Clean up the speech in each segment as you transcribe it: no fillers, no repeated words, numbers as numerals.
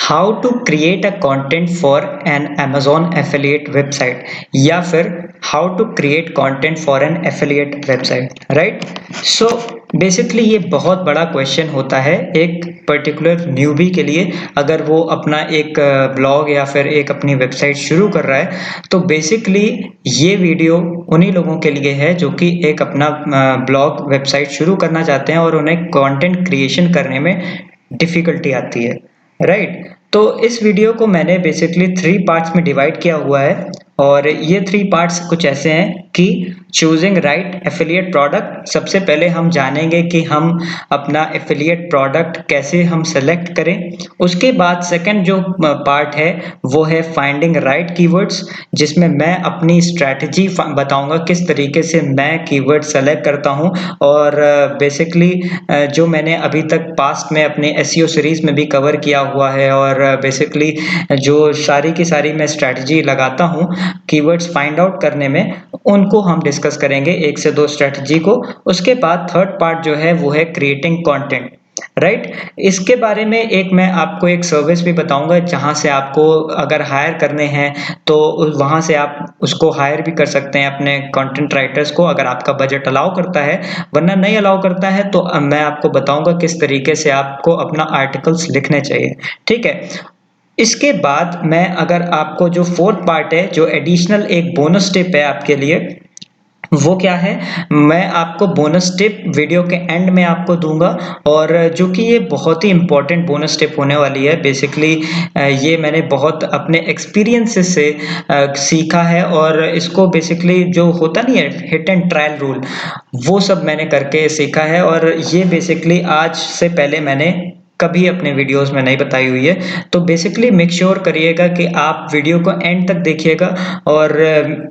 How to create a content for an Amazon affiliate website या फिर how to create content for an affiliate website, right. So basically ये बहुत बड़ा question होता है एक पर्टिकुलर न्यूबी के लिए। अगर वो अपना एक ब्लॉग या फिर एक अपनी वेबसाइट शुरू कर रहा है तो बेसिकली ये वीडियो उन्हीं लोगों के लिए है जो कि एक अपना ब्लॉग वेबसाइट शुरू करना चाहते हैं और उन्हें कंटेंट क्रिएशन करने में डिफिकल्टी आती है, राइट। तो इस वीडियो को मैंने बेसिकली 3 पार्ट्स में डिवाइड किया हुआ है और ये 3 पार्ट्स कुछ ऐसे हैं कि चूजिंग राइट एफिलिएट प्रोडक्ट। सबसे पहले हम जानेंगे कि हम अपना एफिलिएट प्रोडक्ट कैसे हम सेलेक्ट करें। उसके बाद सेकंड जो पार्ट है वो है फाइंडिंग राइट कीवर्ड्स, जिसमें मैं अपनी स्ट्रैटेजी बताऊंगा किस तरीके से मैं कीवर्ड सेलेक्ट करता हूं। और बेसिकली जो मैंने अभी तक पास्ट में अपने एसईओ सीरीज में भी कवर किया हुआ है और बेसिकली जो सारी की सारी मैं स्ट्रैटेजी लगाता हूं कीवर्ड्स फाइंड आउट करने में, उनको हम डिस्कस करेंगे 1 से 2 स्ट्रैटेजी को। उसके बाद थर्ड पार्ट जो है वो है क्रिएटिंग कंटेंट, राइट। इसके बारे में एक मैं आपको एक सर्विस भी बताऊंगा जहां से आपको अगर हायर करने हैं तो वहां से आप उसको हायर भी कर सकते हैं अपने कंटेंट राइटर्स को, अगर आपका बजट अलाउ करता है। वरना नहीं अलाउ करता है तो मैं आपको बताऊंगा किस तरीके से आपको अपना आर्टिकल्स लिखने चाहिए, ठीक है। इसके बाद मैं अगर आपको जो फोर्थ पार्ट है, जो एडिशनल एक बोनस टिप है आपके लिए, वो क्या है, मैं आपको बोनस टिप वीडियो के एंड में आपको दूंगा। और जो कि ये बहुत ही इंपॉर्टेंट बोनस टिप होने वाली है। बेसिकली ये मैंने बहुत अपने एक्सपीरियंसेस से सीखा है और इसको बेसिकली जो होता नहीं है हिट एंड ट्रायल रूल, वो सब मैंने करके सीखा है। और ये बेसिकली आज से पहले मैंने कभी अपने वीडियोस में नहीं बताई हुई है। तो बेसिकली मेक श्योर करिएगा कि आप वीडियो को एंड तक देखिएगा। और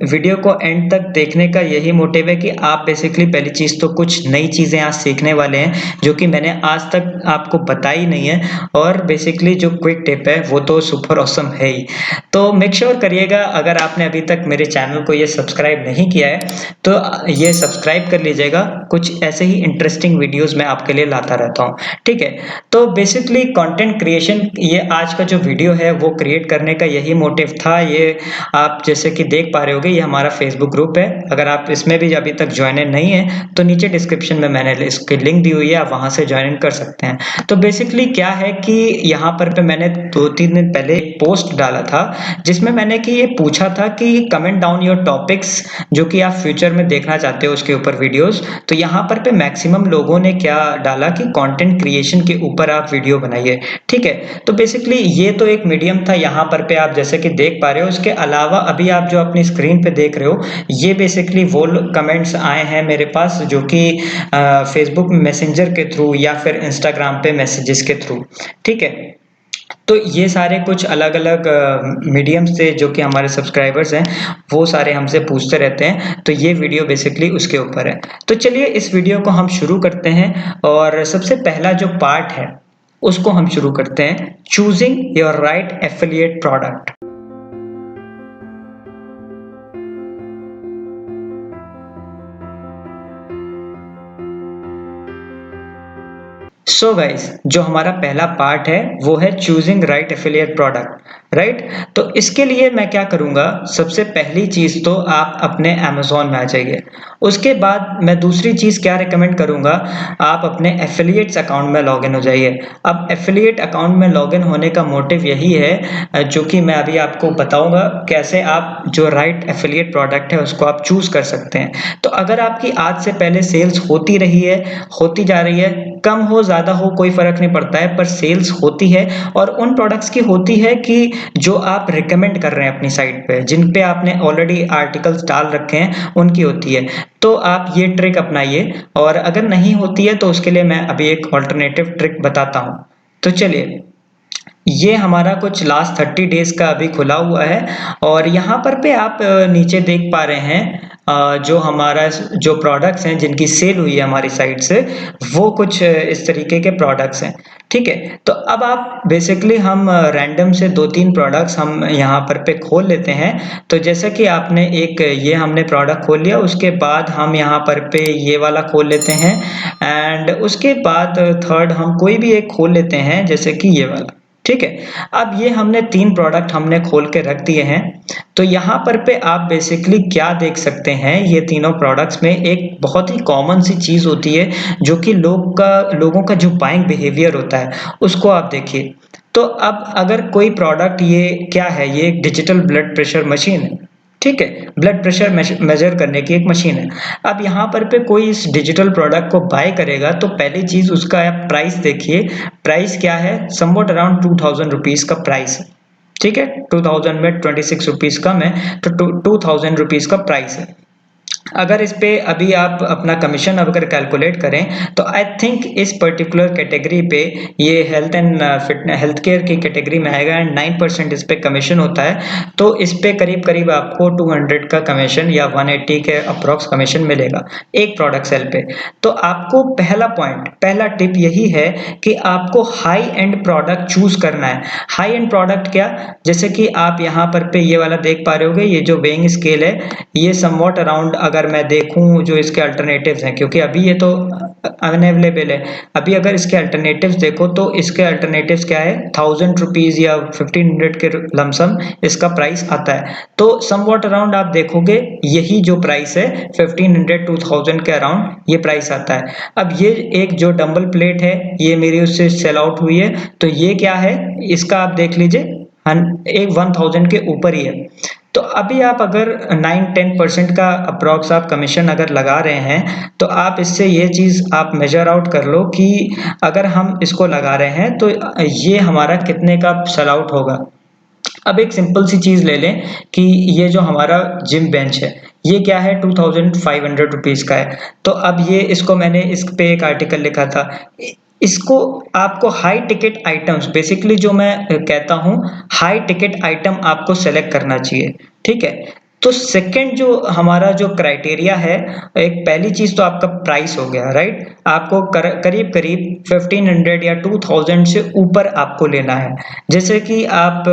वीडियो को एंड तक देखने का यही मोटिव है कि आप बेसिकली पहली चीज तो कुछ नई चीजें आज सीखने वाले हैं जो कि मैंने आज तक आपको बताई नहीं है। और बेसिकली जो क्विक टिप है वो तो सुपर ऑसम है ही। तो मेक श्योर करिएगा, अगर आपने अभी तक मेरे चैनल को ये सब्सक्राइब नहीं किया है तो ये सब्सक्राइब कर लीजिएगा। कुछ ऐसे ही इंटरेस्टिंग वीडियोस मैं आपके लिए लाता रहता हूँ, ठीक है। तो बेसिकली कंटेंट क्रिएशन, ये आज का जो वीडियो है वो क्रिएट करने का यही मोटिव था। ये आप जैसे कि देख पा रहे होगे, ये हमारा फेसबुक ग्रुप है। अगर आप इसमें भी अभी तक ज्वाइन नहीं है तो नीचे डिस्क्रिप्शन में मैंने इसकी लिंक दी हुई है, आप वहां से ज्वाइन कर सकते हैं। तो बेसिकली क्या है कि यहाँ पर पे मैंने 2-3 दिन पहले एक पोस्ट डाला था जिसमें मैंने कि ये पूछा था कि कमेंट डाउन योर टॉपिक्स जो कि आप फ्यूचर में देखना चाहते हो उसके ऊपर वीडियोस। तो यहाँ पर पे मैक्सिमम लोगों ने क्या डाला कि कंटेंट क्रिएशन के ऊपर आप वीडियो बनाइए, ठीक है। तो बेसिकली ये तो एक मीडियम था, यहाँ पर पे आप जैसे कि देख पा रहे हो। उसके अलावा अभी आप जो अपनी स्क्रीन पे देख रहे हो ये बेसिकली वो कमेंट्स आए हैं मेरे पास जो कि फेसबुक मैसेंजर के थ्रू या फिर इंस्टाग्राम पे मैसेजेस के थ्रू, ठीक है। तो ये सारे कुछ अलग अलग मीडियम से जो कि हमारे सब्सक्राइबर्स हैं वो सारे हमसे पूछते रहते हैं। तो ये वीडियो बेसिकली उसके ऊपर है। तो चलिए इस वीडियो को हम शुरू करते हैं और सबसे पहला जो पार्ट है उसको हम शुरू करते हैं, choosing your right affiliate product. So guys, जो हमारा पहला पार्ट है वो है choosing right affiliate product, right. तो इसके लिए मैं क्या करूंगा, सबसे पहली चीज तो आप अपने Amazon में आ जाइए। उसके बाद मैं दूसरी चीज क्या रिकमेंड करूंगा, आप अपने एफिलिएट्स अकाउंट में लॉगिन हो जाइए। अब एफिलिएट अकाउंट में लॉगिन होने का मोटिव यही है जो कि मैं अभी आपको बताऊंगा कैसे आप जो राइट एफिलिएट प्रोडक्ट है उसको आप चूज कर सकते हैं। तो अगर आपकी आज से पहले सेल्स होती रही है, होती जा रही है, कम हो ज्यादा हो कोई फर्क नहीं पड़ता है, पर सेल्स होती है और उन प्रोडक्ट्स की होती है कि जो आप रिकमेंड कर रहे हैं अपनी साइट पे, जिन पे आपने ऑलरेडी आर्टिकल्स डाल रखे हैं उनकी होती है। तो आप ये ट्रिक अपनाइए। और अगर नहीं होती है तो उसके लिए मैं अभी एक ऑल्टरनेटिव ट्रिक बताता हूं। तो चलिए, ये हमारा कुछ लास्ट 30 डेज का अभी खुला हुआ है और यहाँ पर पे आप नीचे देख पा रहे हैं जो हमारा जो प्रोडक्ट्स हैं जिनकी सेल हुई है हमारी साइट से, वो कुछ इस तरीके के प्रोडक्ट्स हैं, ठीक है। तो अब आप बेसिकली हम रैंडम से 2-3 प्रोडक्ट्स हम यहाँ पर पे खोल लेते हैं। तो जैसा कि आपने एक ये हमने प्रोडक्ट खोल लिया, उसके बाद हम यहाँ पर पे ये वाला खोल लेते हैं एंड उसके बाद थर्ड हम कोई भी एक खोल लेते हैं जैसे कि ये वाला, ठीक है। अब ये हमने 3 प्रोडक्ट हमने खोल के रख दिए हैं। तो यहाँ पर पे आप बेसिकली क्या देख सकते हैं, ये तीनों प्रोडक्ट्स में एक बहुत ही कॉमन सी चीज़ होती है जो कि लोगों का जो बाइंग बिहेवियर होता है उसको आप देखिए। तो अब अगर कोई प्रोडक्ट, ये क्या है, ये एक डिजिटल ब्लड प्रेशर मशीन है, ठीक है, ब्लड प्रेशर मेजर करने की एक मशीन है। अब यहाँ पर पे कोई इस डिजिटल प्रोडक्ट को बाय करेगा तो पहली चीज उसका आप प्राइस देखिए। प्राइस क्या है, समवॉट अराउंड 2000 रुपीज का प्राइस है, ठीक है। 2000 में 26 रुपीज कम है, तो 2000 रुपीज का प्राइस है। अगर इस पे अभी आप अपना कमीशन अगर कैलकुलेट करें तो आई थिंक इस पर्टिकुलर कैटेगरी पे, ये health and fitness health care की कैटेगरी में आएगा एंड 9% इस पे कमीशन होता है। तो इस पे करीब करीब आपको 200 का कमीशन या 180 के अप्रॉक्स कमीशन मिलेगा एक प्रोडक्ट सेल पे। तो आपको पहला टिप यही है कि आपको हाई एंड प्रोडक्ट चूज करना है। हाई एंड प्रोडक्ट क्या, जैसे कि आप यहाँ पर पे ये वाला देख पा रहे होगे, ये जो वेइंग स्केल है, ये समवॉट अराउंड, अगर मैं देखूं जो इसके अल्टरनेटिव्स हैं, क्योंकि अभी ये तो अनअवेलेबल है, अभी अगर इसके अल्टरनेटिव्स देखो तो इसके अल्टरनेटिव्स क्या है, 1000 रुपीज या 1500 के लमसम इसका प्राइस आता है। तो समवॉट अराउंड आप देखोगे यही जो प्राइस है 1500 2000 के अराउंड ये प्राइस आता है। अब ये एक जो डंबल प्लेट है ये मेरी उससे सेल आउट हुई है, तो ये क्या है, इसका आप देख लीजिए एक 1000 के ऊपर ही है। तो अभी आप अगर 9-10% का अप्रॉक्स आप कमीशन अगर लगा रहे हैं तो आप इससे ये चीज़ आप मेजर आउट कर लो कि अगर हम इसको लगा रहे हैं तो ये हमारा कितने का सेल आउट होगा। अब एक सिंपल सी चीज़ ले लें कि ये जो हमारा जिम बेंच है ये क्या है, 2500 रुपीज़ का है। तो अब ये इसको मैंने इस पे एक आर्टिकल लिखा था। इसको आपको हाई टिकट आइटम्स, बेसिकली जो मैं कहता हूँ, हाई टिकट आइटम आपको सेलेक्ट करना चाहिए, ठीक है। तो सेकंड जो हमारा जो क्राइटेरिया है, एक पहली चीज तो आपका प्राइस हो गया, राइट। आपको करीब करीब 1500 या 2000 से ऊपर आपको लेना है। जैसे कि आप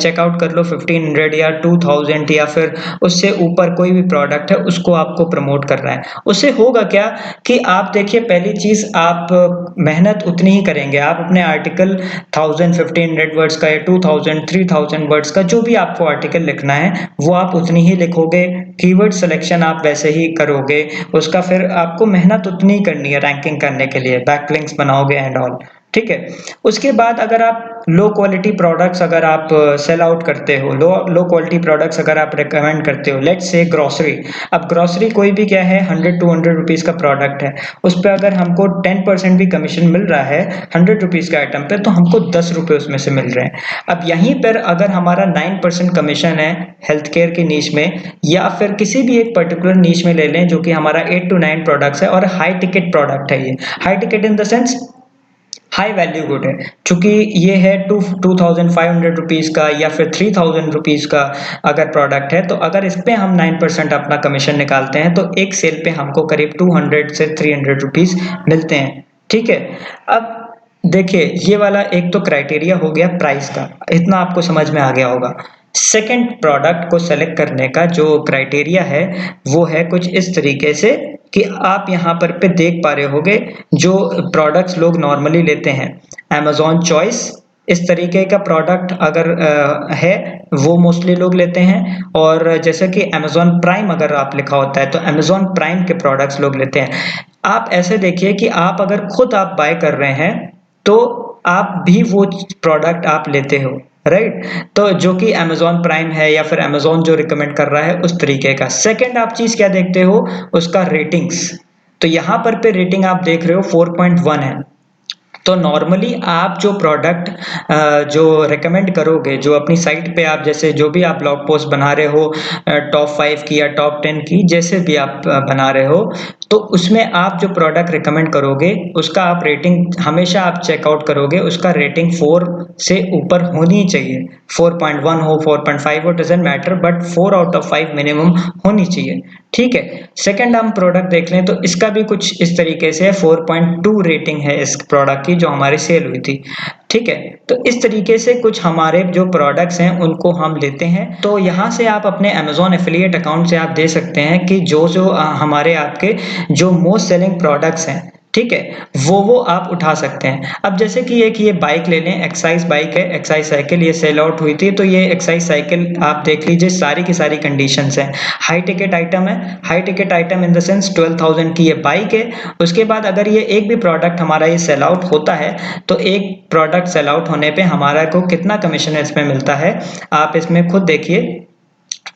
चेकआउट कर लो 1500 या 2000 या फिर उससे ऊपर कोई भी प्रोडक्ट है उसको आपको प्रमोट करना है। उससे होगा क्या कि आप देखिए, पहली चीज आप मेहनत उतनी ही करेंगे, आप अपने आर्टिकल 1000 1500 वर्ड्स का या 2000 3000 वर्ड्स का जो भी आपको आर्टिकल लिखना है वो आप उतनी ही लिखोगे। कीवर्ड सिलेक्शन आप वैसे ही करोगे, उसका फिर आपको मेहनत उतनी ही करनी है रैंकिंग करने के लिए, बैकलिंक्स बनाओगे एंड ऑल, ठीक है। उसके बाद अगर आप लो क्वालिटी प्रोडक्ट्स अगर आप सेल आउट करते हो, लो क्वालिटी प्रोडक्ट्स अगर आप रिकमेंड करते हो, लेट्स से ग्रोसरी। अब ग्रोसरी कोई भी क्या है, 100-200 रुपीज का प्रोडक्ट है, उस पर अगर हमको 10% भी कमीशन मिल रहा है 100 रुपीज के आइटम पे, तो हमको 10 रुपए उसमें से मिल रहे हैं। अब यहीं पर अगर हमारा 9% कमीशन है हेल्थ केयर की नीश में, या फिर किसी भी एक पर्टिकुलर नीश में ले लें जो कि हमारा 8 to 9 प्रोडक्ट्स है और हाई टिकट प्रोडक्ट है, ये high ticket in the sense high value good है, चूंकि ये है 2500 रुपीज का या फिर 3000 रुपीज का अगर प्रोडक्ट है, तो अगर इस पे हम 9% अपना कमीशन निकालते हैं तो एक सेल पे हमको करीब 200 से 300 रुपीज मिलते हैं, ठीक है। अब देखिए, ये वाला एक तो क्राइटेरिया हो गया प्राइस का, इतना आपको समझ में आ गया होगा। सेकंड प्रोडक्ट को सेलेक्ट करने का जो क्राइटेरिया है वो है कुछ इस तरीके से कि आप यहाँ पर पे देख पा रहे होगे जो प्रोडक्ट्स लोग नॉर्मली लेते हैं, Amazon चॉइस इस तरीके का प्रोडक्ट अगर है वो मोस्टली लोग लेते हैं। और जैसे कि Amazon प्राइम अगर आप लिखा होता है तो Amazon प्राइम के प्रोडक्ट्स लोग लेते हैं। आप ऐसे देखिए कि आप अगर खुद आप बाय कर रहे हैं तो आप भी वो प्रोडक्ट आप लेते हो, राइट। तो जो कि Amazon प्राइम है या फिर Amazon जो रिकमेंड कर रहा है उस तरीके का। सेकंड आप चीज क्या देखते हो, उसका रेटिंग्स। तो यहाँ पर पे रेटिंग आप देख रहे हो 4.1 है। तो नॉर्मली आप जो प्रोडक्ट जो रेकमेंड करोगे, जो अपनी साइट पे आप जैसे जो भी आप ब्लॉग पोस्ट बना रहे हो, टॉप 5 की या टॉप 10 की, जैसे भी आप बना रहे हो, तो उसमें आप जो प्रोडक्ट रेकमेंड करोगे उसका आप रेटिंग हमेशा आप चेकआउट करोगे, उसका रेटिंग 4 से ऊपर होनी चाहिए। 4.1 हो 4.5 हो doesn't matter, but 4 out of 5 minimum होनी चाहिए, ठीक है। सेकंड हम प्रोडक्ट देख लें तो इसका भी कुछ इस तरीके से 4.2 रेटिंग है इस प्रोडक्ट की जो हमारी सेल हुई थी, ठीक है। तो इस तरीके से कुछ हमारे जो प्रोडक्ट्स हैं उनको हम लेते हैं। तो यहाँ से आप अपने Amazon एफिलिएट अकाउंट से आप दे सकते हैं कि जो जो हमारे आपके जो मोस्ट सेलिंग प्रोडक्ट्स हैं, ठीक है, वो आप उठा सकते हैं। अब जैसे कि एक ये बाइक ले लें, एक्सरसाइज बाइक है, एक्सरसाइज साइकिल, ये सेल आउट हुई थी, तो ये एक्सरसाइज साइकिल आप देख लीजिए, सारी की सारी कंडीशंस हैं। हाई टिकट आइटम है, high ticket item in the sense 12,000 की ये बाइक है। उसके बाद अगर ये एक भी प्रोडक्ट हमारा ये सेल आउट होता है, तो एक प्रोडक्ट सेल आउट होने पे हमारा को कितना कमीशन इसमें मिलता है, आप इसमें खुद देखिए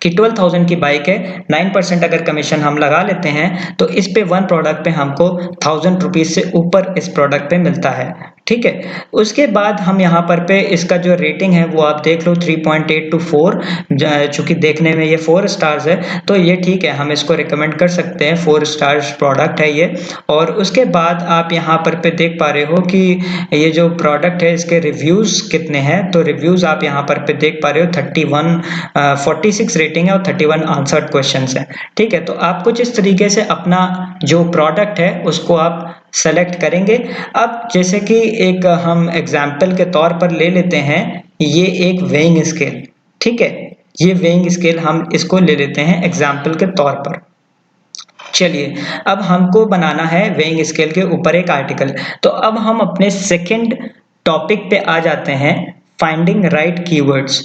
कि 12,000 की बाइक है, 9% अगर कमीशन हम लगा लेते हैं, तो इस पे 1 प्रोडक्ट पे हमको 1000 रुपीज़ से ऊपर इस प्रोडक्ट पे मिलता है, ठीक है। उसके बाद हम यहाँ पर पे इसका जो रेटिंग है वो आप देख लो, 3.8 टू 4, चूँकि देखने में ये 4 स्टार्स है, तो ये ठीक है, हम इसको रिकमेंड कर सकते हैं, 4 स्टार्स प्रोडक्ट है ये। और उसके बाद आप यहाँ पर पे देख पा रहे हो कि ये जो प्रोडक्ट है इसके रिव्यूज़ कितने हैं, तो रिव्यूज़ आप यहाँ पर पे देख पा रहे हो, 46 रेटिंग है और 31 आंसर्ड क्वेश्चंस हैं, ठीक है। तो आप कुछ इस तरीके से अपना जो प्रोडक्ट है उसको आप सेलेक्ट करेंगे। अब जैसे कि एक हम एग्जाम्पल के तौर पर ले लेते हैं, ये एक वेइंग स्केल, ठीक है, ये वेइंग स्केल हम इसको ले लेते हैं एग्जाम्पल के तौर पर। चलिए, अब हमको बनाना है वेइंग स्केल के ऊपर एक आर्टिकल, तो अब हम अपने सेकंड टॉपिक पे आ जाते हैं, फाइंडिंग राइट कीवर्ड्स।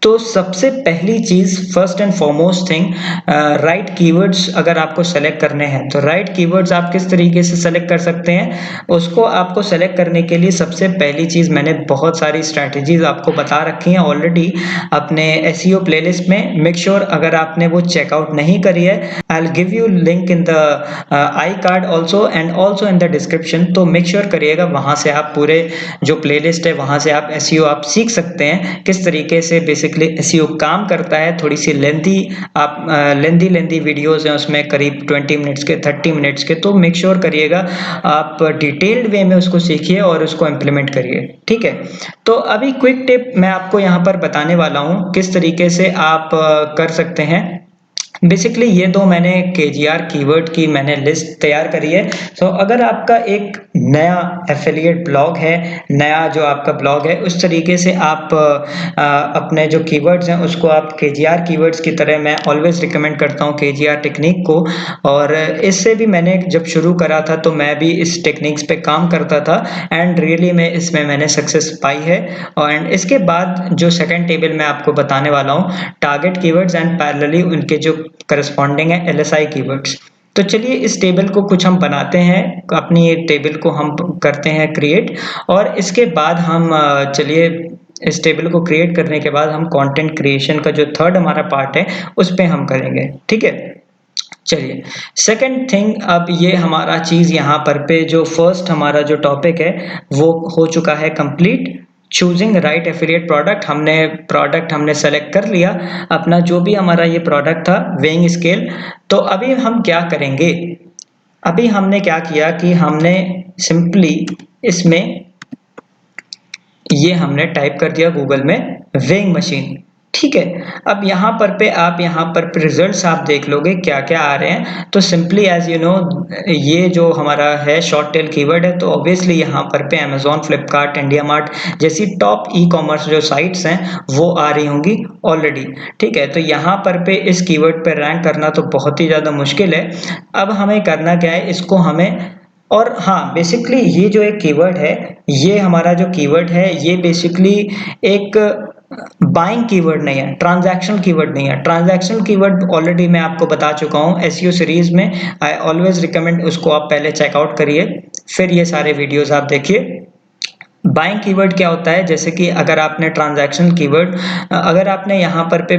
तो सबसे पहली चीज़, first and foremost thing, right keywords अगर आपको सेलेक्ट करने हैं, तो राइट कीवर्ड्स आप किस तरीके से सेलेक्ट कर सकते हैं, उसको आपको सेलेक्ट करने के लिए सबसे पहली चीज़, मैंने बहुत सारी स्ट्रैटेजीज आपको बता रखी हैं ऑलरेडी अपने एसईओ प्लेलिस्ट में। मेक श्योर अगर आपने वो चेकआउट नहीं करी है, I will give you link in the I card also and also in the description, तो मेक श्योर करिएगा, वहाँ से आप पूरे जो प्लेलिस्ट है वहाँ से आप एसईओ आप सीख सकते हैं, किस तरीके से बेसिकली एसईओ काम करता है। थोड़ी सी लेंथी आप लेंथी वीडियोस हैं उसमें, करीब 20 मिनट्स के, 30 मिनट्स के, तो मेक श्योर करिएगा आप डिटेल्ड वे में उसको सीखिए और उसको इम्प्लीमेंट करिए, ठीक है। तो अभी क्विक टिप मैं आपको यहाँ पर बताने वाला हूँ किस तरीके से आप कर सकते हैं। बेसिकली ये दो मैंने केजीआर कीवर्ड की मैंने लिस्ट तैयार करी है। तो अगर आपका एक नया एफिलिएट ब्लॉग है, नया जो आपका ब्लॉग है, उस तरीके से आप अपने जो कीवर्ड्स हैं उसको आप केजीआर कीवर्ड्स की तरह, मैं ऑलवेज रिकमेंड करता हूँ केजीआर टेक्निक को। और इससे भी मैंने जब शुरू करा था तो मैं भी इस टेक्निक्स पे काम करता था एंड रियली में इसमें मैंने सक्सेस पाई है। एंड इसके बाद जो सेकंड टेबल मैं आपको बताने वाला हूँ, टारगेट कीवर्ड्स एंड पैरेलली उनके जो करस्पॉन्डिंग है एलएसआई कीवर्ड्स। तो चलिए इस टेबल को कुछ हम बनाते हैं, अपनी ये टेबल को हम करते हैं क्रिएट, और इसके बाद हम चलिए इस टेबल को क्रिएट करने के बाद हम कंटेंट क्रिएशन का जो थर्ड हमारा पार्ट है उस पे हम करेंगे, ठीक है। चलिए सेकंड थिंग, अब ये हमारा चीज़ यहाँ पर पे जो फर्स्ट हमारा जो टॉपिक है वो हो चुका है complete. Choosing right affiliate product हमने सेलेक्ट कर लिया, अपना जो भी हमारा ये प्रोडक्ट था वेइंग स्केल। तो अभी हम क्या करेंगे, अभी हमने क्या किया कि हमने सिंपली इसमें ये हमने टाइप कर दिया गूगल में वेइंग मशीन, ठीक है। अब यहाँ पर पे आप यहाँ पर रिजल्ट्स आप देख लोगे क्या क्या आ रहे हैं। तो सिंपली एज यू नो, ये जो हमारा है शॉर्ट टेल कीवर्ड है, तो ऑब्वियसली यहाँ पर पे अमेजोन, फ्लिपकार्ट, इंडिया मार्ट जैसी टॉप ई कॉमर्स जो साइट्स हैं वो आ रही होंगी ऑलरेडी, ठीक है। तो यहाँ पर पे इस कीवर्ड पे रैंक करना तो बहुत ही ज़्यादा मुश्किल है। अब हमें करना क्या है, इसको हमें, और हाँ बेसिकली ये जो एक कीवर्ड है, ये हमारा जो कीवर्ड है ये बेसिकली एक बाइंग कीवर्ड नहीं है, ट्रांजैक्शनल कीवर्ड नहीं है। ट्रांजैक्शनल कीवर्ड ऑलरेडी मैं आपको बता चुका हूँ एसईओ सीरीज में, आई ऑलवेज रिकमेंड उसको आप पहले चेकआउट करिए, फिर ये सारे वीडियोस आप देखिए। बाइंग कीवर्ड क्या होता है, जैसे कि अगर आपने ट्रांजैक्शनल कीवर्ड, अगर आपने यहाँ पर पे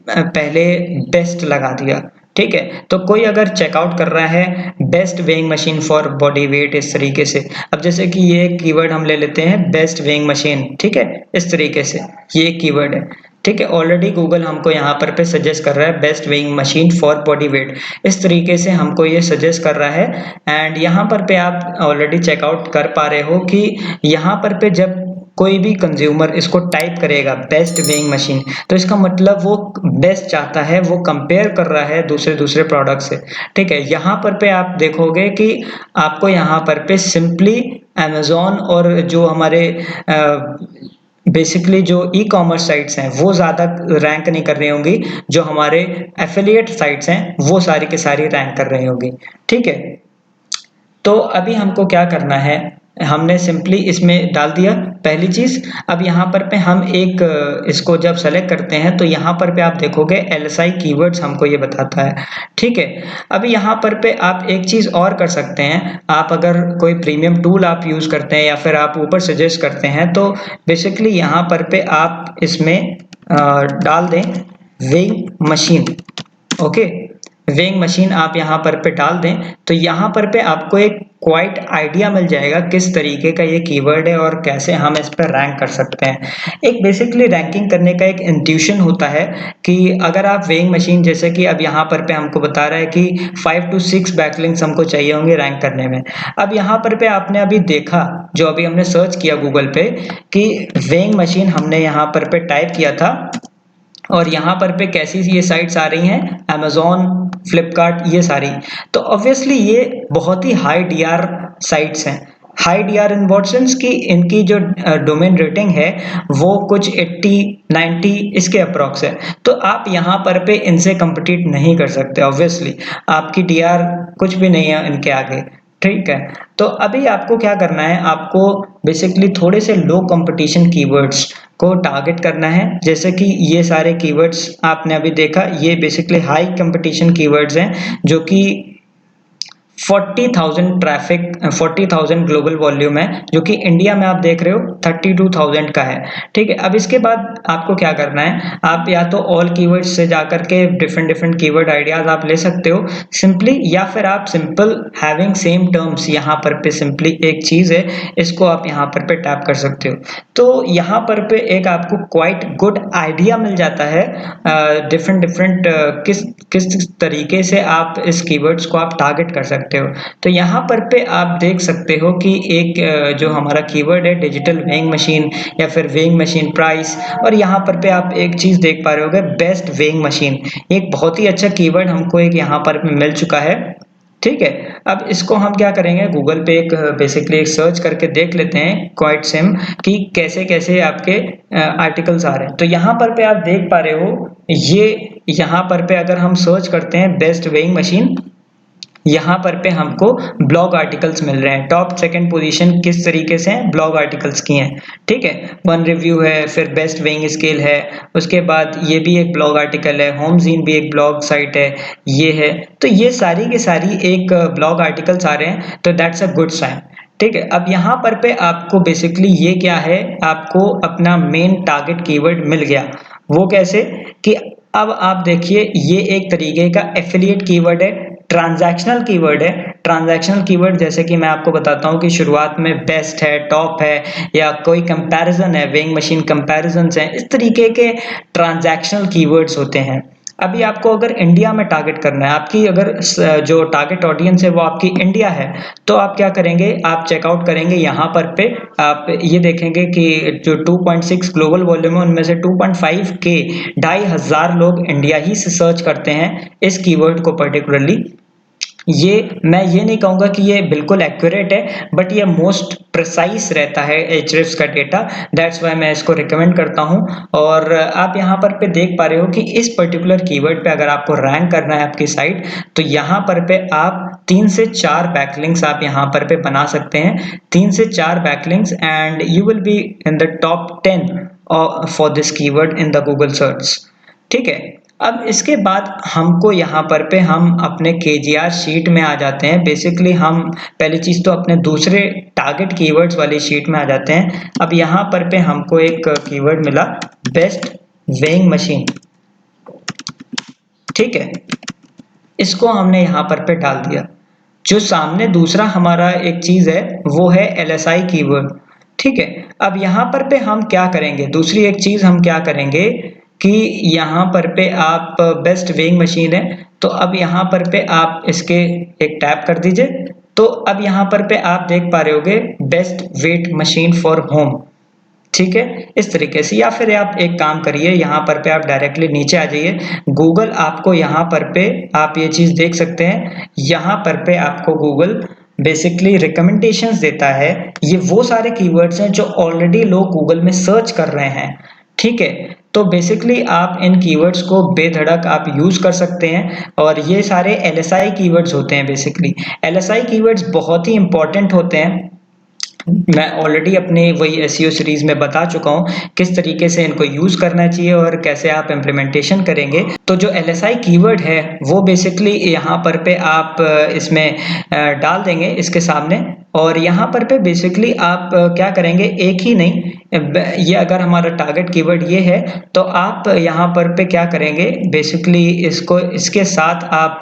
पहले बेस्ट लगा दिया, ठीक है, तो कोई अगर चेकआउट कर रहा है best weighing machine for body weight इस तरीके से, अब जैसे कि ये कीवर्ड हम ले लेते हैं बेस्ट वेइंग मशीन, ठीक है, इस तरीके से ये कीवर्ड है, ठीक है। ऑलरेडी गूगल हमको यहाँ पर पे सजेस्ट कर रहा है best weighing machine for body weight, इस तरीके से हमको ये सजेस्ट कर रहा है। एंड यहाँ पर पे आप ऑलरेडी चेकआउट कर पा रहे हो कि यहाँ पर पे जब कोई भी कंज्यूमर इसको टाइप करेगा बेस्ट वेइंग मशीन, तो इसका मतलब वो बेस्ट चाहता है, वो कंपेयर कर रहा है दूसरे प्रोडक्ट से, ठीक है। यहाँ पर पे आप देखोगे कि आपको यहाँ पर पे सिंपली अमेजोन और जो हमारे बेसिकली जो ई कॉमर्स साइट्स हैं वो ज़्यादा रैंक नहीं कर रही होंगी, जो हमारे एफिलिएट साइट्स हैं वो सारी की सारी रैंक कर रही होंगी। ठीक है, तो अभी हमको क्या करना है, हमने सिंपली इसमें डाल दिया पहली चीज। अब यहाँ पर पे हम एक इसको जब सेलेक्ट करते हैं तो यहाँ पर पे आप देखोगे एलएसआई कीवर्ड्स हमको ये बताता है। ठीक है, अभी यहाँ पर पे आप एक चीज और कर सकते हैं, आप अगर कोई प्रीमियम टूल आप यूज करते हैं या फिर आप ऊपर सजेस्ट करते हैं तो बेसिकली यहाँ पर पे आप इसमें डाल दें weighing machine. Okay, weighing machine आप यहाँ पर पे डाल दें तो यहाँ पर पे आपको एक क्वाइट आइडिया मिल जाएगा किस तरीके का ये कीवर्ड है और कैसे हम इस पर रैंक कर सकते हैं। एक बेसिकली रैंकिंग करने का एक इंट्यूशन होता है कि अगर आप वेइंग मशीन, जैसे कि अब यहाँ पर पे हमको बता रहा है कि 5 to 6 बैकलिंक्स हमको चाहिए होंगे रैंक करने में। अब यहाँ पर पे आपने अभी देखा, जो अभी हमने सर्च किया गूगल पे कि वेइंग मशीन हमने यहाँ पर पे टाइप किया था और यहाँ पर पे कैसी ये साइट्स आ रही हैं, अमेजोन, फ्लिपकार्ट, ये सारी। तो ऑब्वियसली ये बहुत ही हाई डीआर साइट्स हैं। High DR in what sense कि इनकी जो डोमेन रेटिंग है वो कुछ 80 90 इसके अप्रॉक्स है। तो आप यहाँ पर पे इनसे compete नहीं कर सकते, ऑब्वियसली आपकी डीआर कुछ भी नहीं है इनके आगे। ठीक है, तो अभी आपको क्या करना है, आपको बेसिकली थोड़े से लो कंपटीशन कीवर्ड्स को टारगेट करना है। जैसे कि ये सारे कीवर्ड्स आपने अभी देखा, ये बेसिकली हाई कंपटीशन कीवर्ड्स हैं जो कि 40,000 ट्रैफिक, 40,000 ग्लोबल वॉल्यूम है, जो कि इंडिया में आप देख रहे हो 32,000 का है। ठीक है, अब इसके बाद आपको क्या करना है, आप या तो ऑल कीवर्ड्स से जाकर के डिफरेंट डिफरेंट कीवर्ड आइडियाज आप ले सकते हो सिंपली, या फिर आप सिंपल हैविंग सेम टर्म्स, यहाँ पर पे सिंपली एक चीज है, इसको आप यहाँ पर पे टैप कर सकते हो। तो यहाँ पर पे एक आपको क्वाइट गुड आइडिया मिल जाता है डिफरेंट डिफरेंट किस किस तरीके से आप इस कीवर्ड्स को आप टारगेट कर सकते हो। तो यहाँ पर पे आप देख सकते हो कि एक जो हमारा कीवर्ड है डिजिटल वेइंग मशीन या फिर वेइंग मशीन प्राइस, और यहाँ पर पे आप एक चीज देख पा रहे होगे बेस्ट वेइंग मशीन। एक बहुत ही अच्छा कीवर्ड हमको एक यहाँ पर मिल चुका है। ठीक है, अब इसको हम क्या करेंगे, गूगल पे एक बेसिकली एक सर्च करके देख लेते हैं क्वाइट सिम कि कैसे कैसे आपके आर्टिकल्स आ रहे हैं। तो यहाँ पर पे आप देख पा रहे हो, ये यहाँ पर पे अगर हम सर्च करते हैं बेस्ट वेइंग मशीन, यहाँ पर पे हमको ब्लॉग आर्टिकल्स मिल रहे हैं। टॉप सेकंड पोजीशन किस तरीके से हैं, ब्लॉग आर्टिकल्स की हैं। ठीक है, वन रिव्यू है, फिर बेस्ट वेइंग स्केल है, उसके बाद ये भी एक ब्लॉग आर्टिकल है, होम जीन भी एक ब्लॉग साइट है, ये है। तो ये सारी की सारी एक ब्लॉग आर्टिकल्स आ रहे हैं, तो दैट्स अ गुड साइन। ठीक है, अब यहाँ पर पे आपको बेसिकली ये क्या है, आपको अपना मेन टारगेट कीवर्ड मिल गया। वो कैसे कि अब आप देखिए ये एक तरीके का एफिलिएट कीवर्ड है, ट्रांजैक्शनल कीवर्ड है। ट्रांजैक्शनल कीवर्ड जैसे कि मैं आपको बताता हूँ कि शुरुआत में बेस्ट है, टॉप है, या कोई कंपैरिजन है, वेइंग मशीन कंपैरिजन्स हैं, इस तरीके के ट्रांजैक्शनल कीवर्ड्स होते हैं। अभी आपको अगर इंडिया में टारगेट करना है, आपकी अगर जो टारगेट ऑडियंस है वो आपकी इंडिया है, तो आप क्या करेंगे, आप चेकआउट करेंगे यहाँ पर पे आप ये देखेंगे कि जो 2.6 ग्लोबल वॉल्यूम है उनमें से 2.5 के 2,500 लोग इंडिया ही से सर्च करते हैं इस कीवर्ड को पर्टिकुलरली। ये मैं ये नहीं कहूँगा कि ये बिल्कुल एक्यूरेट है, बट ये मोस्ट प्रिसाइज रहता है एचरेफ्स का डेटा, दैट्स वाई मैं इसको रिकमेंड करता हूँ। और आप यहाँ पर पे देख पा रहे हो कि इस पर्टिकुलर कीवर्ड पे अगर आपको रैंक करना है आपकी साइट, तो यहाँ पर पे आप 3 से 4 बैकलिंक्स आप यहाँ पर पे बना सकते हैं, 3 से 4 backlinks, and you will be in the top 10 for this keyword in the Google search. ठीक है, अब इसके बाद हमको यहाँ पर पे हम अपने KGR शीट में आ जाते हैं। बेसिकली हम पहली चीज तो अपने दूसरे टारगेट कीवर्ड्स वाली शीट में आ जाते हैं। अब यहाँ पर पे हमको एक कीवर्ड मिला बेस्ट वेइंग मशीन। ठीक है, इसको हमने यहाँ पर पे डाल दिया। जो सामने दूसरा हमारा एक चीज है वो है LSI कीवर्ड। ठीक है, अब यहाँ पर पे हम क्या करेंगे, दूसरी एक चीज हम क्या करेंगे कि यहाँ पर पे आप बेस्ट वेइंग मशीन है, तो अब यहाँ पर पे आप इसके एक टैप कर दीजिए। तो अब यहाँ पर पे आप देख पा रहे होगे best weight machine for home. ठीक है, इस तरीके से, या फिर आप एक काम करिए, यहाँ पर पे आप डायरेक्टली नीचे आ जाइए, गूगल आपको यहाँ पर पे आप ये चीज देख सकते हैं, यहाँ पर पे आपको गूगल बेसिकली रिकमेंडेशंस देता है, ये वो सारे कीवर्ड्स हैं जो ऑलरेडी लोग गूगल में सर्च कर रहे हैं, ठीक है। तो बेसिकली आप इन कीवर्ड्स को बेधड़क आप यूज कर सकते हैं, और ये सारे एलएसआई कीवर्ड्स होते हैं। बेसिकली एलएसआई कीवर्ड्स बहुत ही इंपॉर्टेंट होते हैं। मैं ऑलरेडी अपने वही एसईओ सीरीज में बता चुका हूँ किस तरीके से इनको यूज करना चाहिए और कैसे आप इम्प्लीमेंटेशन करेंगे। तो जो एलएसआई कीवर्ड है वो बेसिकली यहाँ पर पे आप इसमें डाल देंगे इसके सामने, और यहाँ पर पे बेसिकली आप क्या करेंगे, एक ही नहीं, ये अगर हमारा टारगेट कीवर्ड ये है तो आप यहाँ पर पे क्या करेंगे, बेसिकली इसको इसके साथ आप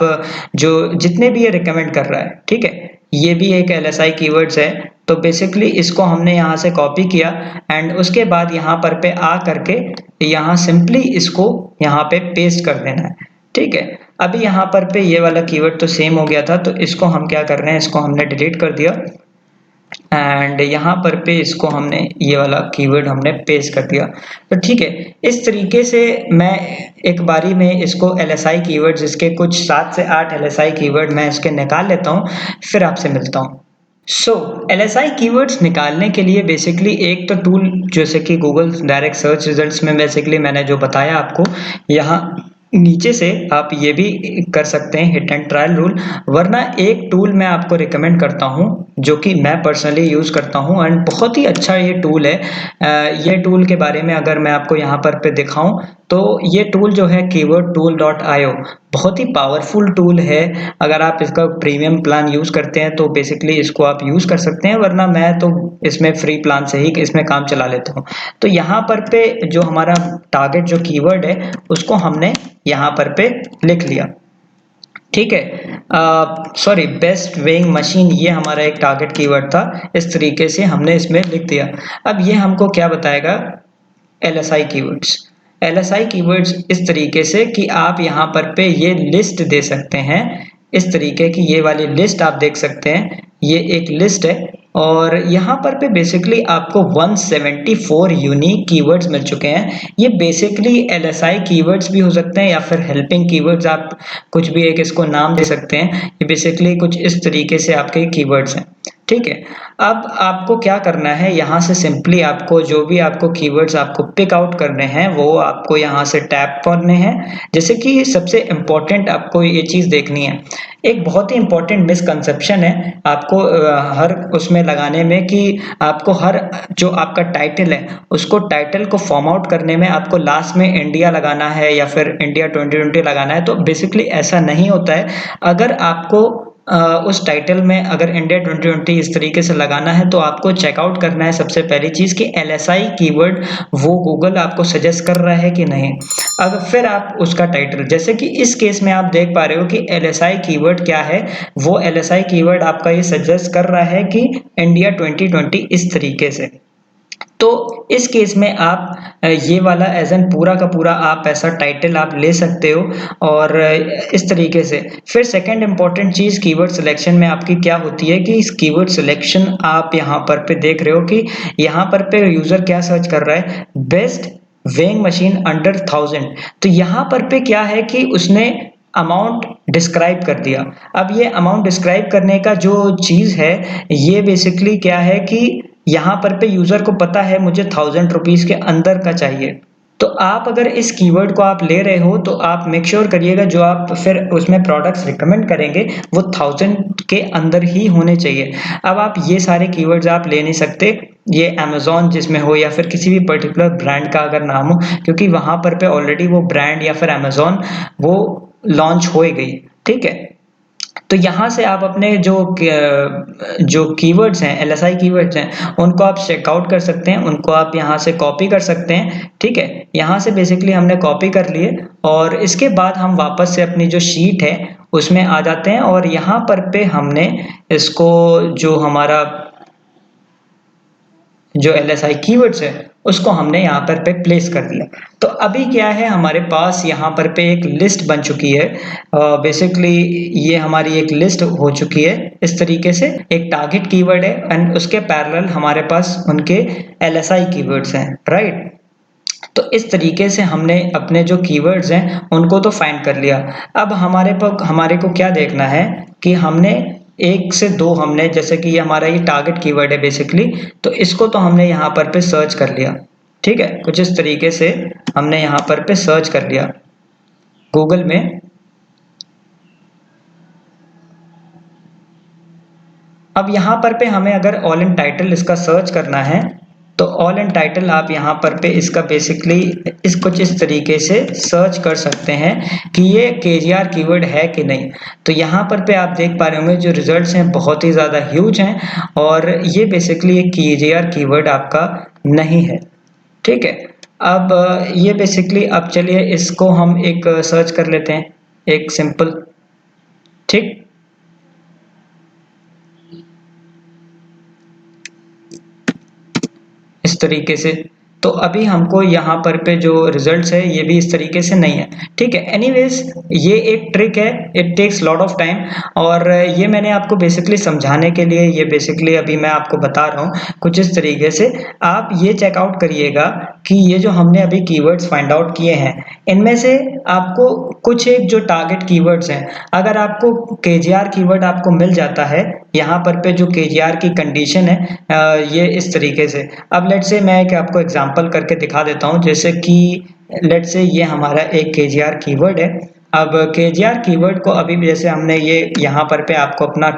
जो जितने भी ये रिकमेंड कर रहा है, ठीक है, ये भी एक एलएसआई कीवर्ड्स है। तो बेसिकली इसको हमने यहाँ से कॉपी किया एंड उसके बाद यहाँ पर पे आ करके यहाँ सिंपली इसको यहाँ पे पेस्ट कर देना है, ठीक है। अभी यहाँ पर पे ये वाला कीवर्ड तो सेम हो गया था, तो इसको हम क्या कर रहे हैं, इसको हमने डिलीट कर दिया एंड यहाँ पर पे इसको हमने ये वाला कीवर्ड हमने पेस्ट कर दिया। तो ठीक है, इस तरीके से मैं एक बारी में इसको एलएसआई कीवर्ड्स, इसके कुछ 7 से 8 एलएसआई कीवर्ड मैं इसके निकाल लेता हूँ, फिर आपसे मिलता हूँ। एलएसआई कीवर्ड्स निकालने के लिए बेसिकली एक तो टूल जैसे कि गूगल डायरेक्ट सर्च रिजल्ट्स में बेसिकली मैंने जो बताया आपको, यहाँ नीचे से आप ये भी कर सकते हैं हिट एंड ट्रायल रूल, वरना एक टूल मैं आपको रिकमेंड करता हूँ जो कि मैं पर्सनली यूज करता हूँ एंड बहुत ही अच्छा ये टूल है। ये टूल के बारे में अगर मैं आपको यहाँ पर पे दिखाऊं तो ये टूल जो है keywordtool.io बहुत ही पावरफुल टूल है। अगर आप इसका प्रीमियम प्लान यूज करते हैं तो बेसिकली इसको आप यूज कर सकते हैं, वरना मैं तो इसमें फ्री प्लान से ही इसमें काम चला लेता हूँ। तो यहाँ पर पे जो हमारा टारगेट जो कीवर्ड है उसको हमने यहाँ पर पे लिख लिया, ठीक है। सॉरी, बेस्ट वेइंग मशीन, ये हमारा एक टारगेट कीवर्ड था, इस तरीके से हमने इसमें लिख दिया। अब ये हमको क्या बताएगा, एलएसआई कीवर्ड्स। एलएसआई कीवर्ड्स इस तरीके से कि आप यहाँ पर पे ये लिस्ट दे सकते हैं, इस तरीके की ये वाली लिस्ट आप देख सकते हैं, ये एक लिस्ट है और यहाँ पर पे बेसिकली आपको 174 यूनिक कीवर्ड्स मिल चुके हैं। ये बेसिकली एलएसआई कीवर्ड्स भी हो सकते हैं या फिर हेल्पिंग कीवर्ड्स, आप कुछ भी एक इसको नाम दे सकते हैं। ये बेसिकली कुछ इस तरीके से आपके कीवर्ड्स हैं, ठीक है। अब आपको क्या करना है, यहाँ से सिंपली आपको जो भी आपको कीवर्ड्स आपको पिक आउट करने हैं वो आपको यहाँ से टैप करने हैं। जैसे कि सबसे इम्पोर्टेंट आपको ये चीज़ देखनी है, एक बहुत ही इम्पोर्टेंट मिसकंसेप्शन है आपको हर उसमें लगाने में कि आपको हर जो आपका टाइटल है उसको टाइटल को फॉर्म आउट करने में आपको लास्ट में इंडिया लगाना है या फिर इंडिया 2020 लगाना है। तो बेसिकली ऐसा नहीं होता है। अगर आपको उस टाइटल में अगर इंडिया 2020 इस तरीके से लगाना है तो आपको चेकआउट करना है सबसे पहली चीज़ कि एलएसआई कीवर्ड वो गूगल आपको सजेस्ट कर रहा है कि नहीं। अगर फिर आप उसका टाइटल, जैसे कि इस केस में आप देख पा रहे हो कि एलएसआई कीवर्ड क्या है, वो एलएसआई कीवर्ड आपका ये सजेस्ट कर रहा है कि इंडिया 2020 इस तरीके से। तो इस केस में आप ये वाला एज एन पूरा का पूरा आप ऐसा टाइटल आप ले सकते हो और इस तरीके से। फिर सेकंड इंपॉर्टेंट चीज़ कीवर्ड सिलेक्शन में आपकी क्या होती है कि इस कीवर्ड सिलेक्शन आप यहाँ पर पे देख रहे हो कि यहाँ पर पे यूज़र क्या सर्च कर रहा है, बेस्ट वेइंग मशीन अंडर 1000। तो यहाँ पर पे क्या है कि उसने अमाउंट डिस्क्राइब कर दिया। अब ये अमाउंट डिस्क्राइब करने का जो चीज़ है ये बेसिकली क्या है कि यहाँ पर पे यूज़र को पता है मुझे 1000 रुपीज़ के अंदर का चाहिए। तो आप अगर इस कीवर्ड को आप ले रहे हो तो आप मेक श्योर करिएगा जो आप फिर उसमें प्रोडक्ट्स रिकमेंड करेंगे वो 1000 के अंदर ही होने चाहिए। अब आप ये सारे कीवर्ड्स आप ले नहीं सकते, ये अमेज़न जिसमें हो या फिर किसी भी पर्टिकुलर ब्रांड का अगर नाम हो, क्योंकि वहाँ पर पे ऑलरेडी वो ब्रांड या फिर अमेज़न वो लॉन्च हो गई, ठीक है। तो यहाँ से आप अपने जो कीवर्ड्स हैं, एलएसआई कीवर्ड्स हैं, उनको आप चेकआउट कर सकते हैं, उनको आप यहाँ से कॉपी कर सकते हैं, ठीक है। यहाँ से बेसिकली हमने कॉपी कर लिए और इसके बाद हम वापस से अपनी जो शीट है उसमें आ जाते हैं और यहाँ पर पे हमने इसको जो हमारा जो एलएसआई कीवर्ड्स है उसको हमने यहाँ पर पे प्लेस कर दिया। तो अभी क्या है, हमारे पास यहाँ पर पे एक लिस्ट बन चुकी है। बेसिकली ये हमारी एक लिस्ट हो चुकी है इस तरीके से, एक टारगेट कीवर्ड है एंड उसके पैरेलल हमारे पास उनके एलएसआई कीवर्ड्स हैं, राइट। तो इस तरीके से हमने अपने जो कीवर्ड्स हैं उनको तो फाइंड कर लिया। अब हमारे को क्या देखना है कि हमने एक से दो हमने, जैसे कि ये हमारा ये टारगेट कीवर्ड है बेसिकली, तो इसको तो हमने यहाँ पर पे सर्च कर लिया। ठीक है, कुछ इस तरीके से हमने यहाँ पर पे सर्च कर लिया गूगल में। अब यहाँ पर पे हमें अगर ऑल इन टाइटल इसका सर्च करना है, तो ऑल इन टाइटल आप यहाँ पर पे इसका बेसिकली इस कुछ इस तरीके से सर्च कर सकते हैं कि ये KGR कीवर्ड है कि नहीं। तो यहाँ पर पे आप देख पा रहे होंगे जो रिजल्ट्स हैं बहुत ही ज़्यादा ह्यूज हैं, और ये बेसिकली एक KGR कीवर्ड आपका नहीं है। ठीक है, अब ये बेसिकली, अब चलिए इसको हम एक सर्च कर लेते हैं, एक सिंपल। ठीक, इस तरीके से। तो अभी हमको यहाँ पर पे जो रिजल्ट्स है ये भी इस तरीके से नहीं है। ठीक है, एनीवेज ये एक ट्रिक है, it takes lot of time, और ये मैंने आपको बेसिकली समझाने के लिए ये बेसिकली अभी मैं आपको बता रहा हूँ कुछ इस तरीके से। आप ये चेकआउट करिएगा कि ये जो हमने अभी कीवर्ड्स फाइंड आउट किए हैं, इनमें से आपको कुछ एक जो टारगेट कीवर्ड्स हैं, अगर आपको KGR कीवर्ड आपको मिल जाता है, यहाँ पर पे जो KGR की कंडीशन है ये इस तरीके से। अब लेट्स से मैं एक आपको एग्जांपल करके दिखा देता हूँ, जैसे कि लेट्स से ये हमारा एक KGR कीवर्ड है। अब KGR कीवर्ड को अभी भी जैसे हमने ये यहाँ पर पे आपको अपना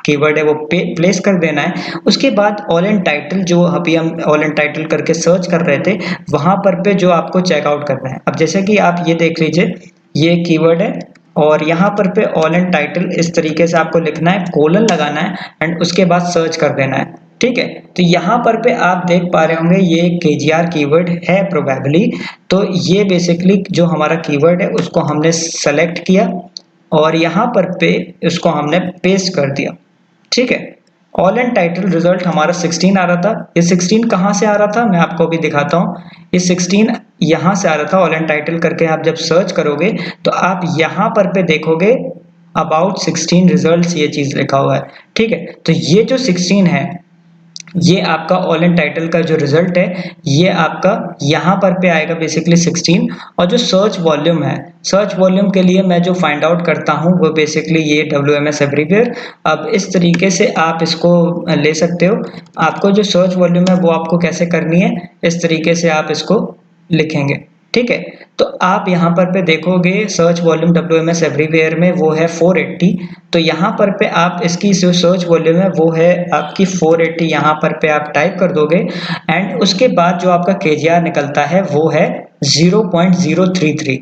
कीवर्ड है वो प्लेस कर देना है। उसके बाद ऑल इन टाइटल, जो अभी हम ऑल इन टाइटल करके सर्च कर रहे थे, वहां पर पे जो आपको चेकआउट करना है। अब जैसे कि आप ये देख लीजिए, ये कीवर्ड है, और यहाँ पर पे ऑल इन टाइटल इस तरीके से आपको लिखना है, कोलन लगाना है, एंड उसके बाद सर्च कर देना है। ठीक है, तो यहाँ पर पे आप देख पा रहे होंगे ये KGR कीवर्ड है प्रोबेबली। तो ये बेसिकली जो हमारा कीवर्ड है उसको हमने सेलेक्ट किया, और यहाँ पर पे इसको हमने पेस्ट कर दिया। ठीक है, ऑल एंड टाइटल रिजल्ट हमारा 16 आ रहा था। ये 16 कहाँ से आ रहा था मैं आपको अभी दिखाता हूँ। ये 16 यहाँ से आ रहा था, ऑल एंड टाइटल करके आप जब सर्च करोगे तो आप यहाँ पर पे देखोगे अबाउट 16 रिजल्ट्स, ये चीज लिखा हुआ है। ठीक है, तो ये जो 16 है ये आपका ऑल इन टाइटल का जो रिजल्ट है ये आपका यहाँ पर पे आएगा बेसिकली 16। और जो सर्च वॉल्यूम है, सर्च वॉल्यूम के लिए मैं जो फाइंड आउट करता हूँ वो बेसिकली ये WMS एवरीवेयर। अब इस तरीके से आप इसको ले सकते हो। आपको जो सर्च वॉल्यूम है वो आपको कैसे करनी है, इस तरीके से आप इसको लिखेंगे। ठीक है, तो आप यहाँ पर पे देखोगे सर्च वॉल्यूम WMS एवरीवेयर में वो है 480। तो यहाँ पर पे आप इसकी जो सर्च वॉल्यूम है वो है आपकी 480, यहाँ पर पे आप टाइप कर दोगे, एंड उसके बाद जो आपका KGR निकलता है वो है 0.033।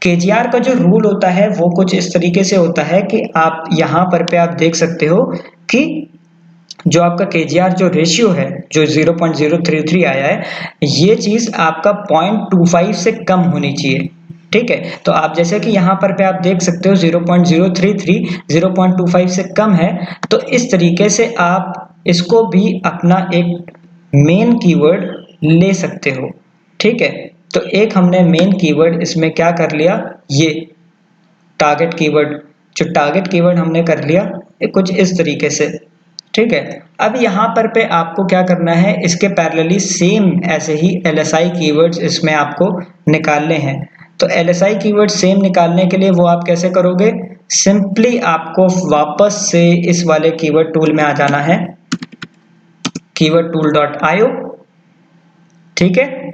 KGR का जो रूल होता है वो कुछ इस तरीके से होता है कि आप यहाँ पर पे आप देख सकते हो कि जो आपका KGR जो रेशियो है जो 0.033 आया है, ये चीज आपका 0.25 से कम होनी चाहिए। ठीक है, तो आप जैसे कि यहाँ पर पे आप देख सकते हो 0.033 0.25 से कम है। तो इस तरीके से आप इसको भी अपना एक मेन कीवर्ड ले सकते हो। ठीक है, तो एक हमने मेन कीवर्ड इसमें क्या कर लिया, ये टारगेट कीवर्ड, जो टारगेट कीवर्ड हमने कर लिया कुछ इस तरीके से। ठीक है, अब यहाँ पर पे आपको क्या करना है, इसके पैरेलली सेम ऐसे ही LSI कीवर्ड्स इसमें आपको निकालने हैं। तो LSI कीवर्ड सेम निकालने के लिए वो आप कैसे करोगे, सिंपली आपको वापस से इस वाले कीवर्ड टूल में आ जाना है, keywordtool.io। ठीक है,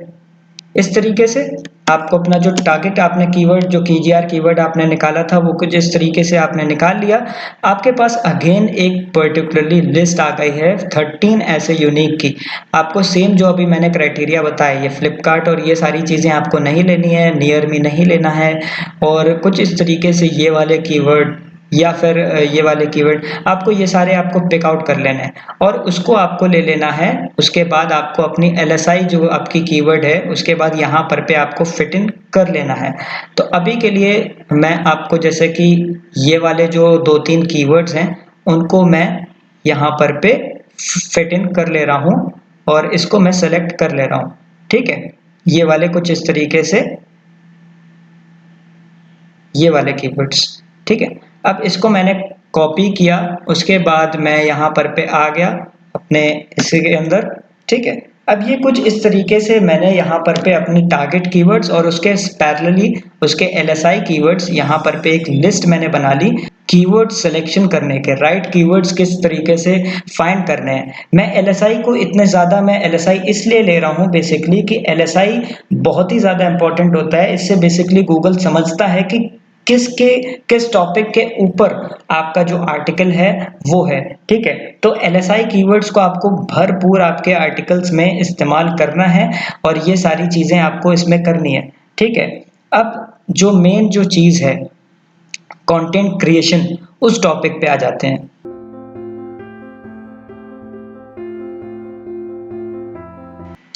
इस तरीके से आपको अपना जो टारगेट आपने कीवर्ड, जो KGR कीवर्ड आपने निकाला था वो कुछ इस तरीके से आपने निकाल लिया। आपके पास अगेन एक पर्टिकुलरली लिस्ट आ गई है 13 ऐसे यूनिक की। आपको सेम जो अभी मैंने क्राइटेरिया बताया, ये फ्लिपकार्ट और ये सारी चीजें आपको नहीं लेनी है, नियर मी नहीं लेना है, और कुछ इस तरीके से ये वाले कीवर्ड या फिर ये वाले कीवर्ड, आपको ये सारे आपको पिक आउट कर लेना है और उसको आपको ले लेना है। उसके बाद आपको अपनी LSI जो आपकी कीवर्ड है उसके बाद यहाँ पर पे आपको फिट इन कर लेना है। तो अभी के लिए मैं आपको जैसे कि ये वाले जो 2-3 कीवर्ड्स हैं उनको मैं यहाँ पर पे फिट इन कर ले रहा हूँ और इसको मैं सेलेक्ट कर ले रहा हूँ। ठीक है, ये वाले कुछ इस तरीके से, ये वाले कीवर्ड्स। ठीक है, अब इसको मैंने कॉपी किया, उसके बाद मैं यहाँ पर पे आ गया अपने इसी के अंदर। ठीक है, अब ये कुछ इस तरीके से मैंने यहाँ पर पे अपनी टारगेट कीवर्ड्स और उसके पैरेलली उसके LSI कीवर्ड्स यहाँ पर पे एक लिस्ट मैंने बना ली। कीवर्ड सिलेक्शन करने के, राइट कीवर्ड्स किस तरीके से फाइंड करने हैं। मैं एलएसआई को इतने ज़्यादा मैं एलएसआई इसलिए ले रहा हूँ बेसिकली कि एलएसआई बहुत ही ज़्यादा इंपॉर्टेंट होता है। इससे बेसिकली गूगल समझता है कि किस टॉपिक के ऊपर आपका जो आर्टिकल है वो है, ठीक है। तो एलएसआई कीवर्ड्स को आपको भरपूर आपके आर्टिकल्स में इस्तेमाल करना है और ये सारी चीज़ें आपको इसमें करनी है, ठीक है। अब जो मेन जो चीज़ है कंटेंट क्रिएशन, उस टॉपिक पे आ जाते हैं।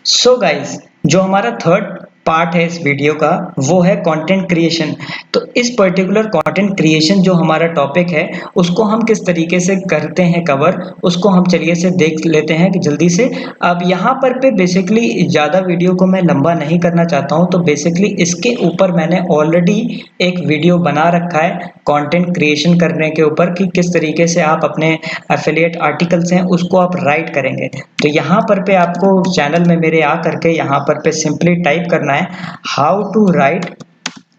सो गाइस, जो हमारा थर्ड पार्ट है इस वीडियो का वो है कंटेंट क्रिएशन। तो इस पर्टिकुलर कंटेंट क्रिएशन जो हमारा टॉपिक है उसको हम किस तरीके से करते हैं कवर, उसको हम चलिए से देख लेते हैं कि जल्दी से। अब यहाँ पर पे बेसिकली ज़्यादा वीडियो को मैं लंबा नहीं करना चाहता हूँ, तो बेसिकली इसके ऊपर मैंने ऑलरेडी एक वीडियो बना रखा है कंटेंट क्रिएशन करने के ऊपर कि किस तरीके से आप अपने एफिलिएट आर्टिकल्स हैं उसको आप राइट करेंगे। तो यहाँ पर पे आपको चैनल में मेरे आ करके यहाँ पर पे सिंपली टाइप करना है हाउ टू राइट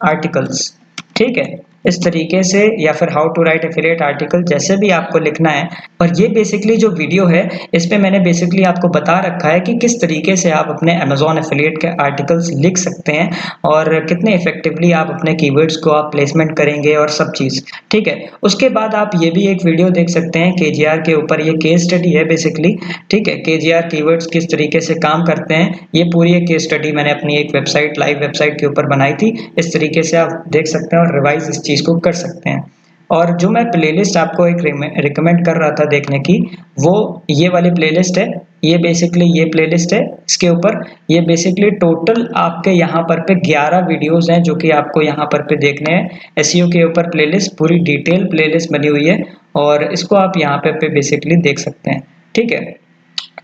आर्टिकल्स, ठीक है, इस तरीके से, या फिर how to write affiliate article, जैसे भी आपको लिखना है। और ये बेसिकली जो वीडियो है इस पे मैंने बेसिकली आपको बता रखा है कि किस तरीके से आप अपने अमेजॉन एफिलिएट के आर्टिकल्स लिख सकते हैं और कितने इफेक्टिवली आप अपने कीवर्ड्स को आप प्लेसमेंट करेंगे और सब चीज़, ठीक है। उसके बाद आप ये भी एक वीडियो देख सकते हैं केजीआर के ऊपर, ये केस स्टडी है बेसिकली, ठीक है। केजीआर कीवर्ड्स किस तरीके से काम करते हैं, ये पूरी एक केस स्टडी मैंने अपनी एक वेबसाइट, लाइव वेबसाइट के ऊपर बनाई थी। इस तरीके से आप देख सकते हैं और रिवाइज इस चीज़ को कर सकते हैं। और जो मैं प्लेलिस्ट आपको एक रिकमेंड कर रहा था देखने की, वो ये वाली प्लेलिस्ट है। ये बेसिकली ये प्लेलिस्ट है, इसके ऊपर ये बेसिकली टोटल आपके यहाँ पर पे 11 वीडियोस हैं जो कि आपको यहाँ पर पे देखने हैं। एसईओ के ऊपर प्लेलिस्ट, पूरी डिटेल प्लेलिस्ट बनी हुई है और इसको आप यहाँ पे बेसिकली देख सकते हैं, ठीक है।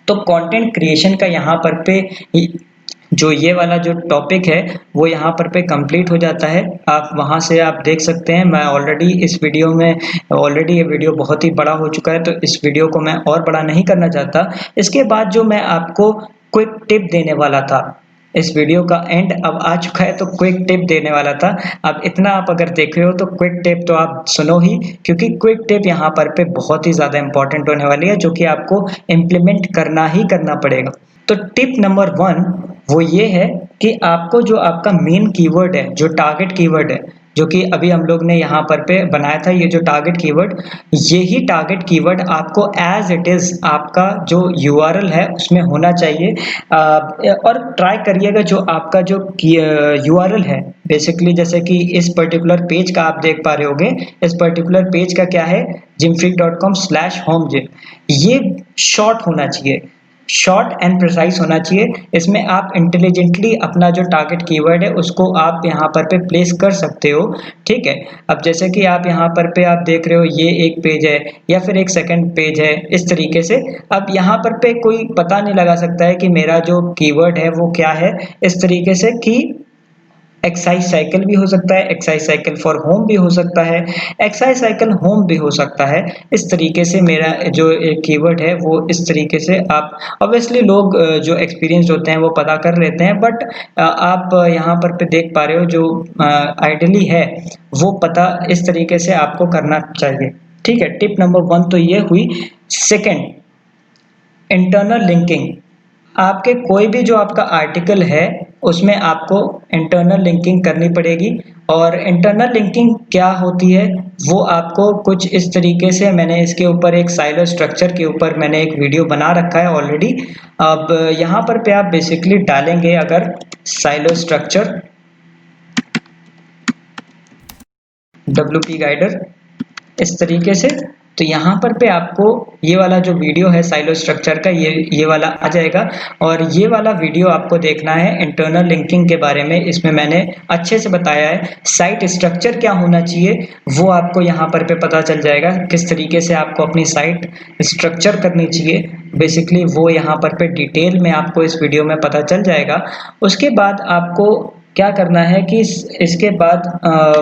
तो कंटेंट क्रिएशन का यहाँ पर पे जो ये वाला जो टॉपिक है वो यहाँ पर पे कंप्लीट हो जाता है। आप वहाँ से आप देख सकते हैं। मैं ऑलरेडी इस वीडियो में, ऑलरेडी ये वीडियो बहुत ही बड़ा हो चुका है तो इस वीडियो को मैं और बड़ा नहीं करना चाहता। इसके बाद जो मैं आपको क्विक टिप देने वाला था, इस वीडियो का एंड अब आ चुका है, तो क्विक टिप देने वाला था। अब इतना आप अगर देख रहे हो तो क्विक टिप तो आप सुनो ही, क्योंकि क्विक टिप यहाँ पर पे बहुत ही ज़्यादा इंपॉर्टेंट होने वाली है जो कि आपको इम्प्लीमेंट करना ही करना पड़ेगा। तो टिप नंबर 1 वो ये है कि आपको जो आपका मेन कीवर्ड है, जो टारगेट कीवर्ड है, जो कि अभी हम लोग ने यहाँ पर पे बनाया था, ये जो टारगेट कीवर्ड, यही टारगेट कीवर्ड आपको एज इट इज़ आपका जो यूआरएल है उसमें होना चाहिए। और ट्राई करिएगा जो आपका जो यूआरएल है बेसिकली, जैसे कि इस पर्टिकुलर पेज का आप देख पा रहे होंगे, इस पर्टिकुलर पेज का क्या है, gymfreak.com/homegym। ये शॉर्ट होना चाहिए, शॉर्ट एंड प्रिसाइज होना चाहिए। इसमें आप इंटेलिजेंटली अपना जो टारगेट कीवर्ड है उसको आप यहाँ पर पे प्लेस कर सकते हो, ठीक है। अब जैसे कि आप यहाँ पर पे आप देख रहे हो ये एक पेज है या फिर एक सेकंड पेज है, इस तरीके से। अब यहाँ पर पे कोई पता नहीं लगा सकता है कि मेरा जो कीवर्ड है वो क्या है, इस तरीके से कि एक्सरसाइज साइकिल भी हो सकता है, एक्सरसाइज साइकिल फॉर होम भी हो सकता है, एक्सरसाइज साइकिल होम भी हो सकता है। इस तरीके से मेरा जो एक कीवर्ड है वो इस तरीके से आप, ऑब्वियसली लोग जो एक्सपीरियंस्ड होते हैं वो पता कर लेते हैं, बट आप यहाँ पर पे देख पा रहे हो जो आइडियली है वो पता इस तरीके से आपको करना चाहिए, ठीक है। टिप नंबर 1 तो ये हुई। Second, internal linking. आपके कोई भी जो आपका आर्टिकल है उसमें आपको इंटरनल लिंकिंग करनी पड़ेगी। और इंटरनल लिंकिंग क्या होती है वो आपको कुछ इस तरीके से, मैंने इसके ऊपर एक साइलो स्ट्रक्चर के ऊपर मैंने एक वीडियो बना रखा है ऑलरेडी। अब यहाँ पर पे आप बेसिकली डालेंगे अगर साइलो स्ट्रक्चर WP गाइडर इस तरीके से, तो यहाँ पर पे आपको ये वाला जो वीडियो है साइलो स्ट्रक्चर का, ये वाला आ जाएगा। और ये वाला वीडियो आपको देखना है इंटरनल लिंकिंग के बारे में। इसमें मैंने अच्छे से बताया है साइट स्ट्रक्चर क्या होना चाहिए, वो आपको यहाँ पर पे पता चल जाएगा किस तरीके से आपको अपनी साइट स्ट्रक्चर करनी चाहिए। बेसिकली वो यहाँ पर पे डिटेल में आपको इस वीडियो में पता चल जाएगा। उसके बाद आपको क्या करना है कि इसके बाद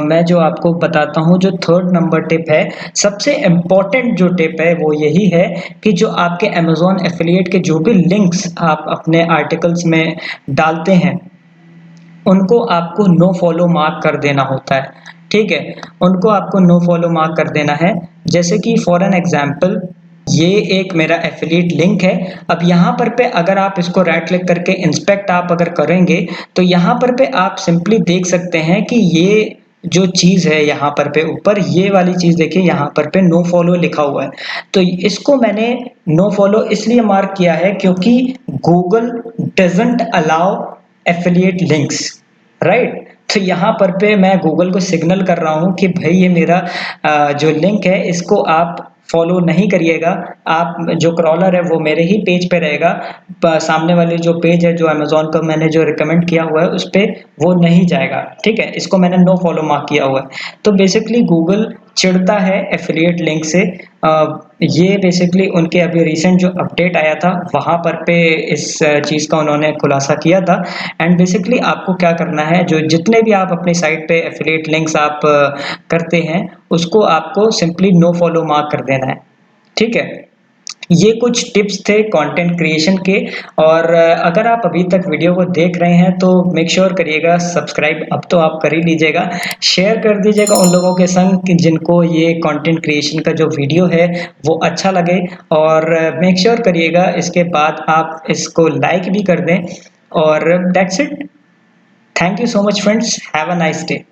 मैं जो आपको बताता हूँ, जो थर्ड नंबर टिप है, सबसे इम्पोर्टेंट जो टिप है वो यही है कि जो आपके अमेजॉन एफिलिएट के जो भी लिंक्स आप अपने आर्टिकल्स में डालते हैं उनको आपको नो फॉलो मार्क कर देना होता है, ठीक है, उनको आपको नो फॉलो मार्क कर देना है। जैसे कि फॉर एन एग्जांपल ये एक मेरा एफिलिएट लिंक है। अब यहाँ पर पे अगर आप इसको राइट क्लिक करके इंस्पेक्ट आप अगर करेंगे तो यहाँ पर पे आप सिंपली देख सकते हैं कि ये जो चीज है यहाँ पर पे ऊपर ये वाली चीज देखिए, यहाँ पर पे नो फॉलो लिखा हुआ है। तो इसको मैंने नो फॉलो इसलिए मार्क किया है क्योंकि Google doesn't allow affiliate links, right. तो यहाँ पर पे मैं गूगल को सिग्नल कर रहा हूँ कि भाई ये मेरा जो लिंक है इसको आप फॉलो नहीं करिएगा। आप जो क्रॉलर है वो मेरे ही पेज पे रहेगा, सामने वाले जो पेज है जो अमेजोन का मैंने जो रिकमेंड किया हुआ है उस पे वो नहीं जाएगा, ठीक है। इसको मैंने नो फॉलो मार्क किया हुआ है। तो बेसिकली गूगल चिढ़ता है एफिलिएट लिंक से। ये बेसिकली उनके अभी रिसेंट जो अपडेट आया था वहां पर पे इस चीज़ का उन्होंने खुलासा किया था। एंड बेसिकली आपको क्या करना है, जो जितने भी आप अपनी साइट पे एफिलिएट लिंक्स आप करते हैं उसको आपको सिंपली नो फॉलो मार्क कर देना है, ठीक है। ये कुछ टिप्स थे कंटेंट क्रिएशन के। और अगर आप अभी तक वीडियो को देख रहे हैं तो मेक श्योर करिएगा सब्सक्राइब अब तो आप कर ही लीजिएगा, शेयर कर दीजिएगा उन लोगों के संग कि जिनको ये कंटेंट क्रिएशन का जो वीडियो है वो अच्छा लगे। और मेक श्योर करिएगा इसके बाद आप इसको लाइक भी कर दें। और that's it. Thank you so much friends, have a nice day.